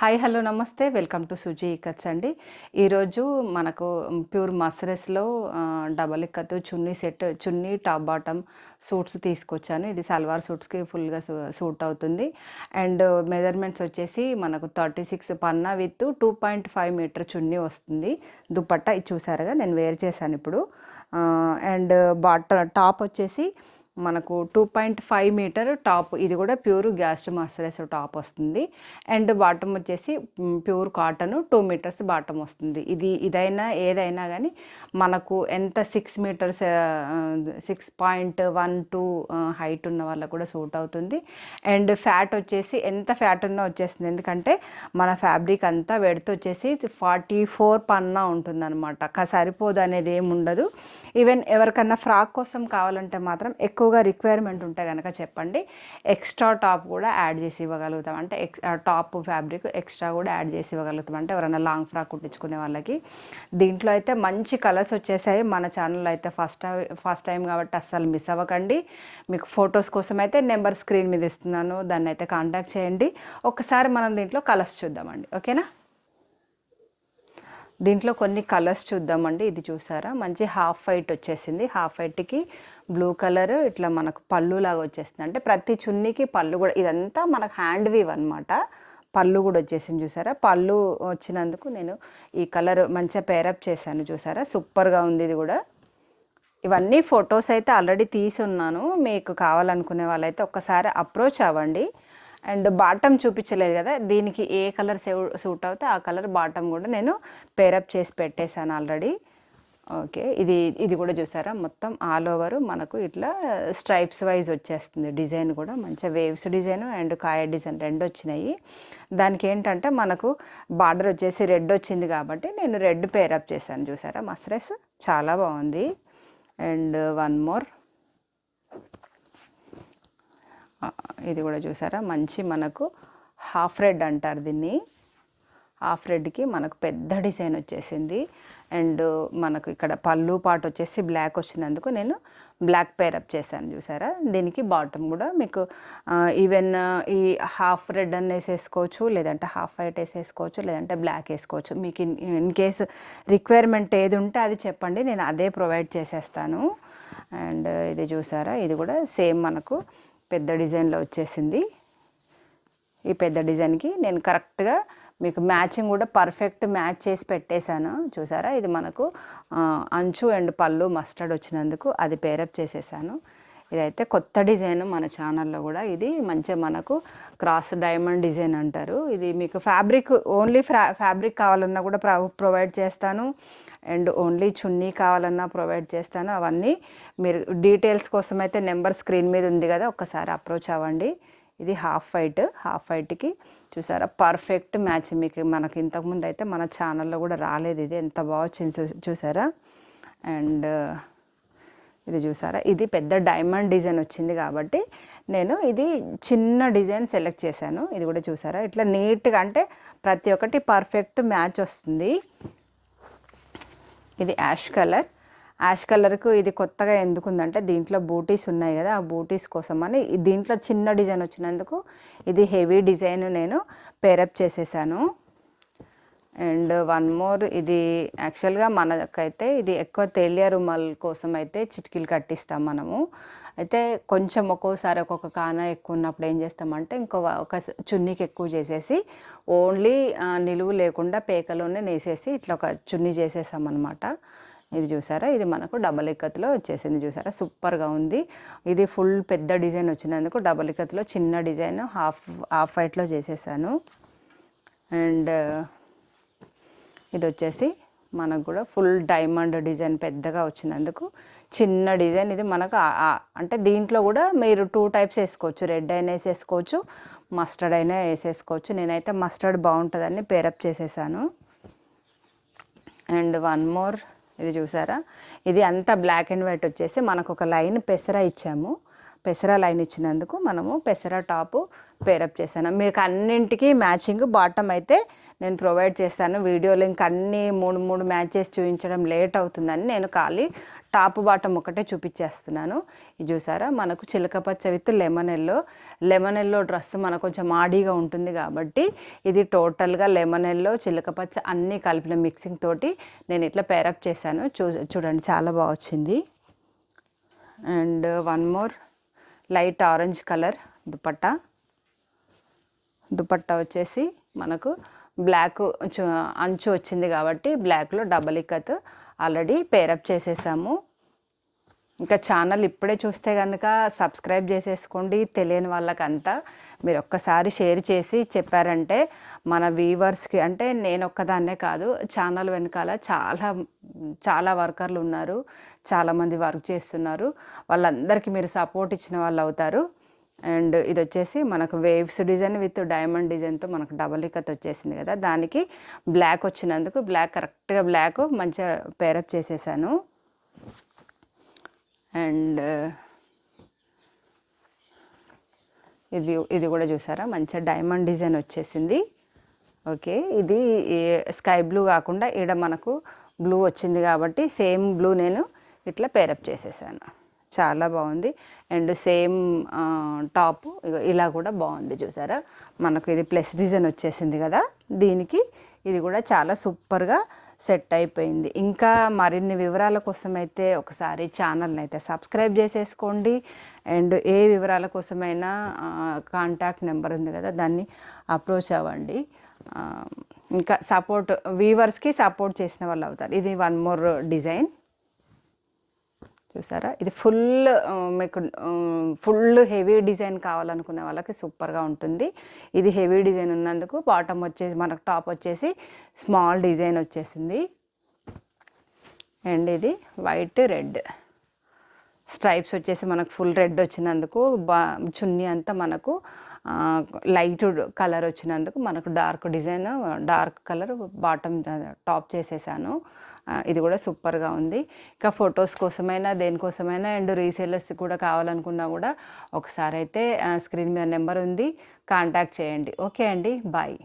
Hi hello నమస్తే welcome to Suji ఇకత్స్ అండి. ఈరోజు మనకు ప్యూర్ మస్రెస్లో డబల్ ఇక్కత్ చున్నీ సెట్, చున్నీ టాప్ బాటమ్ సూట్స్ తీసుకొచ్చాను. ఇది సల్వార్ సూట్స్కి ఫుల్గా సూట్ అవుతుంది. అండ్ మెజర్మెంట్స్ వచ్చేసి మనకు 36 పన్నా విత్ 2.5 మీటర్ చున్నీ వస్తుంది. దుపట్టా ఇది చూసారుగా నేను వేర్ చేశాను ఇప్పుడు. అండ్ టాప్ వచ్చేసి మనకు 2.5 మీటర్ టాప్, ఇది కూడా ప్యూర్ గ్యాస్ట్ మస్సరైజ్ టాప్ వస్తుంది. అండ్ బాటమ్ వచ్చేసి ప్యూర్ కాటన్ 2 మీటర్స్ బాటమ్ వస్తుంది. ఇదైనా ఏదైనా కానీ మనకు ఎంత 6 మీటర్స్ 6.12 హైట్ ఉన్న వాళ్ళకు కూడా సూట్ అవుతుంది. అండ్ ఫ్యాట్ వచ్చేసి ఎంత ఫ్యాట్ ఉన్నా వచ్చేస్తుంది, ఎందుకంటే మన ఫ్యాబ్రిక్ అంతా వెడత వచ్చేసి 44 పన్నా ఉంటుందన్నమాట. సరిపోదు అనేది ఏమి ఉండదు. ఈవెన్ ఎవరికన్నా ఫ్రాక్ కోసం కావాలంటే మాత్రం ఎక్కువగా రిక్వైర్మెంట్ ఉంటే కనుక చెప్పండి, ఎక్స్ట్రా టాప్ కూడా యాడ్ చేసి ఇవ్వగలుగుతాం. అంటే టాప్ ఫ్యాబ్రిక్ ఎక్స్ట్రా కూడా యాడ్ చేసి ఇవ్వగలుగుతాం, అంటే ఎవరైనా లాంగ్ ఫ్రాక్ కుట్టించుకునే వాళ్ళకి. దీంట్లో అయితే మంచి కలర్స్ వచ్చేసాయి. మన ఛానల్లో అయితే ఫస్ట్ టైం కాబట్టి అస్సలు మిస్ అవ్వకండి. మీకు ఫొటోస్ కోసం అయితే నెంబర్ స్క్రీన్ మీద ఇస్తున్నాను, దాన్ని అయితే కాంటాక్ట్ చేయండి. ఒకసారి మనం దీంట్లో కలర్స్ చూద్దామండి, ఓకేనా. దీంట్లో కొన్ని కలర్స్ చూద్దామండి. ఇది చూసారా, మంచి హాఫ్ వైట్ వచ్చేసింది. హాఫ్ వైట్కి బ్లూ కలర్ ఇట్లా మనకు పళ్ళు లాగా వచ్చేస్తుంది. అంటే ప్రతి చున్నీకి పళ్ళు కూడా, ఇదంతా మనకు హ్యాండ్ వీవ్ అనమాట. పళ్ళు కూడా వచ్చేసింది చూసారా. పళ్ళు వచ్చినందుకు నేను ఈ కలర్ మంచిగా పేరప్ చేశాను చూసారా, సూపర్గా ఉంది ఇది కూడా. ఇవన్నీ ఫొటోస్ అయితే ఆల్రెడీ తీసి ఉన్నాను, మీకు కావాలనుకునే వాళ్ళైతే ఒక్కసారి అప్రోచ్ అవ్వండి. అండ్ బాటమ్ చూపించలేదు కదా, దీనికి ఏ కలర్ సూట్ అవుతే ఆ కలర్ బాటమ్ కూడా నేను పేరప్ చేసి పెట్టేశాను ఆల్రెడీ. ఓకే, ఇది కూడా చూసారా, మొత్తం ఆల్ ఓవర్ మనకు ఇట్లా స్ట్రైప్స్ వైజ్ వచ్చేస్తుంది. డిజైన్ కూడా మంచిగా వేవ్స్ డిజైన్ అండ్ కాయ డిజైన్ రెండు వచ్చినాయి. దానికి ఏంటంటే మనకు బార్డర్ వచ్చేసి రెడ్ వచ్చింది కాబట్టి నేను రెడ్ పేరప్ చేశాను చూసారా. మస్రెస్ చాలా బాగుంది. అండ్ వన్ మోర్, ఇది కూడా చూసారా, మంచి మనకు హాఫ్ రెడ్ అంటారు దీన్ని. హాఫ్ రెడ్కి మనకు పెద్ద డిజైన్ వచ్చేసింది. అండ్ మనకు ఇక్కడ పళ్ళు పాటు వచ్చేసి బ్లాక్ వచ్చినందుకు నేను బ్లాక్ పేరప్ చేశాను చూసారా. దీనికి బాటమ్ కూడా మీకు ఈవెన్ ఈ హాఫ్ రెడ్ అని వేసేసుకోవచ్చు, లేదంటే హాఫ్ వైట్ వేసేసుకోవచ్చు, లేదంటే బ్లాక్ వేసుకోవచ్చు. మీకు ఇన్ కేసు రిక్వైర్మెంట్ ఏది ఉంటే అది చెప్పండి, నేను అదే ప్రొవైడ్ చేసేస్తాను. అండ్ ఇది చూసారా, ఇది కూడా సేమ్ మనకు పెద్ద డిజైన్లో వచ్చేసింది. ఈ పెద్ద డిజైన్కి నేను కరెక్ట్గా మీకు మ్యాచింగ్ కూడా పర్ఫెక్ట్ మ్యాచ్ చేసి పెట్టేశాను చూసారా. ఇది మనకు అంచు అండ్ పళ్ళు మస్టర్డ్ వచ్చినందుకు అది పేరప్ చేసేసాను. ఇదైతే కొత్త డిజైన్ మన ఛానల్లో కూడా. ఇది మంచిగా మనకు క్రాస్ డైమండ్ డిజైన్ అంటారు. ఇది మీకు ఫ్యాబ్రిక్ ఓన్లీ ఫ్యాబ్రిక్ కావాలన్నా కూడా ప్రొవైడ్ చేస్తాను. అండ్ ఓన్లీ చున్నీ కావాలన్నా ప్రొవైడ్ చేస్తాను. అవన్నీ మీరు డీటెయిల్స్ కోసం అయితే నెంబర్ స్క్రీన్ మీద ఉంది కదా, ఒక్కసారి అప్రోచ్ అవ్వండి. ఇది హాఫ్ వైట్కి చూసారా పర్ఫెక్ట్ మ్యాచ్. మనకి ఇంతకుముందు అయితే మన ఛానల్లో కూడా రాలేదు, ఇది ఎంత బాగా వచ్చింది చూసారా. అండ్ ఇది చూసారా, ఇది పెద్ద డైమండ్ డిజైన్ వచ్చింది కాబట్టి నేను ఇది చిన్న డిజైన్ సెలెక్ట్ చేశాను. ఇది కూడా చూసారా, ఇట్లా నీట్గా అంటే ప్రతి ఒక్కటి పర్ఫెక్ట్ మ్యాచ్ వస్తుంది. ఇది యాష్ కలర్కు ఇది కొత్తగా ఎందుకుందంటే దీంట్లో బూటీస్ ఉన్నాయి కదా, ఆ బూటీస్ కోసం అని దీంట్లో చిన్న డిజైన్ వచ్చినందుకు ఇది హెవీ డిజైన్ నేను పేరప్ చేసేసాను. అండ్ వన్ మోర్, ఇది యాక్చువల్గా మనకైతే ఇది ఎక్కువ తేలియా రుమాల్ కోసం అయితే చిటికీలు కట్టిస్తాం మనము. అయితే కొంచెం ఒక్కోసారి ఒక్కొక్క కాన ఎక్కువ ఉన్నప్పుడు ఏం చేస్తామంటే ఒక చున్నీకి ఎక్కువ చేసేసి ఓన్లీ నిలువు లేకుండా పేకలోనే నేసేసి ఇట్లా ఒక చున్నీ చేసేసామన్నమాట. ఇది చూసారా, ఇది మనకు డబల్ ఇక్కత్లో వచ్చేసింది చూసారా, సూపర్గా ఉంది. ఇది ఫుల్ పెద్ద డిజైన్ వచ్చినందుకు డబల్ ఇక్కత్లో చిన్న డిజైన్ హాఫ్ వైట్లో చేసేసాను. అండ్ ఇది వచ్చేసి మనకు కూడా ఫుల్ డైమండ్ డిజైన్ పెద్దగా వచ్చినందుకు చిన్న డిజైన్. ఇది మనకు అంటే దీంట్లో కూడా మీరు 2 టైప్స్ వేసుకోవచ్చు, రెడ్ అయినా వేసేసుకోవచ్చు, మస్టర్డ్ అయినా వేసేసుకోవచ్చు. నేనైతే మస్టర్డ్ బాగుంటుందని పేరప్ చేసేసాను. అండ్ వన్ మోర్, ఇది చూసారా, ఇది అంతా బ్లాక్ అండ్ వైట్ వచ్చేసి మనకు ఒక లైన్ పెసర ఇచ్చాము. పెసర లైన్ ఇచ్చినందుకు మనము పెసర టాపు పేరప్ చేశాను. మీకు అన్నింటికి మ్యాచింగ్ బాటమ్ అయితే నేను ప్రొవైడ్ చేస్తాను. వీడియోలో ఇంక అన్నీ 3 మ్యాచ్ చేసి చూపించడం లేట్ అవుతుందని నేను ఖాళీ టాప్ బాటమ్ ఒకటే చూపించేస్తున్నాను. ఇది చూసారా మనకు చిలకపచ్చ విత్ లెమన్ ఎల్లో డ్రెస్ మనకు కొంచెం ఆడీగా ఉంటుంది కాబట్టి ఇది టోటల్గా లెమన్ ఎల్లో చిలకపచ్చ అన్నీ కలిపిన మిక్సింగ్ తోటి నేను ఇట్లా పేరప్ చేశాను. చూడండి చాలా బాగా వచ్చింది. And one more light orange colour dupatta వచ్చేసి మనకు బ్లాక్ అంచు వచ్చింది కాబట్టి బ్లాక్లో డబల్ ఇక్కత్ ఆల్రెడీ పేరప్ చేసేసాము. ఇంకా ఛానల్ ఇప్పుడే చూస్తే కనుక సబ్స్క్రైబ్ చేసేసుకోండి. తెలియని వాళ్ళకంతా మీరు ఒక్కసారి షేర్ చేసి చెప్పారంటే మన వ్యూవర్స్కి, అంటే నేను ఒక్కదాన్నే కాదు, ఛానల్ వెనకాల చాలా వర్కర్లు ఉన్నారు, చాలామంది వర్క్ చేస్తున్నారు, వాళ్ళందరికీ మీరు సపోర్ట్ ఇచ్చిన వాళ్ళు అవుతారు. అండ్ ఇది వచ్చేసి మనకు వేవ్స్ డిజైన్ విత్ డైమండ్ డిజైన్తో మనకు డబల్ ఇక్కత్ వచ్చేసింది కదా, దానికి బ్లాక్ వచ్చినందుకు కరెక్ట్గా బ్లాక్ మంచిగా పేరప్ చేసేసాను. అండ్ ఇది కూడా చూసారా మంచిగా డైమండ్ డిజైన్ వచ్చేసింది. ఓకే, ఇది స్కై బ్లూ కాకుండా ఈడ మనకు బ్లూ వచ్చింది కాబట్టి సేమ్ బ్లూ నేను ఇట్లా పేరప్ చేసేసాను. చాలా బాగుంది. అండ్ సేమ్ టాప్ ఇలా కూడా బాగుంది చూసారా. మనకు ఇది ప్లస్ డిజైన్ వచ్చేసింది కదా, దీనికి ఇది కూడా చాలా సూపర్గా సెట్ అయిపోయింది. ఇంకా మరిన్ని వివరాల కోసం అయితే ఒకసారి ఛానల్ని అయితే సబ్స్క్రైబ్ చేసేసుకోండి. అండ్ ఏ వివరాల కోసమైనా కాంటాక్ట్ నెంబర్ ఉంది కదా, దాన్ని అప్రోచ్ అవ్వండి. ఇంకా వీవర్స్కి సపోర్ట్ చేసిన వాళ్ళు అవుతారు. ఇది వన్ మోర్ డిజైన్ చూసారా. ఇది మీకు ఫుల్ హెవీ డిజైన్ కావాలనుకునే వాళ్ళకి సూపర్గా ఉంటుంది. ఇది హెవీ డిజైన్ ఉన్నందుకు బాటమ్ వచ్చేసి మనకు టాప్ వచ్చేసి స్మాల్ డిజైన్ వచ్చేసింది. అండ్ ఇది వైట్ రెడ్ స్ట్రైప్స్ వచ్చేసి మనకు ఫుల్ రెడ్ వచ్చినందుకు చున్నీ అంతా మనకు లైట్ కలర్ వచ్చినందుకు మనకు డార్క్ కలర్ బాటమ్ టాప్ చేసేసాను. ఇది కూడా సూపర్గా ఉంది. ఇంకా ఫొటోస్ కోసమైనా దేనికోసమైనా అండ్ రీసేలర్స్ కూడా కావాలనుకున్నా కూడా ఒకసారి అయితే స్క్రీన్ మీద నెంబర్ ఉంది, కాంటాక్ట్ చేయండి. ఓకే అండి, బాయ్.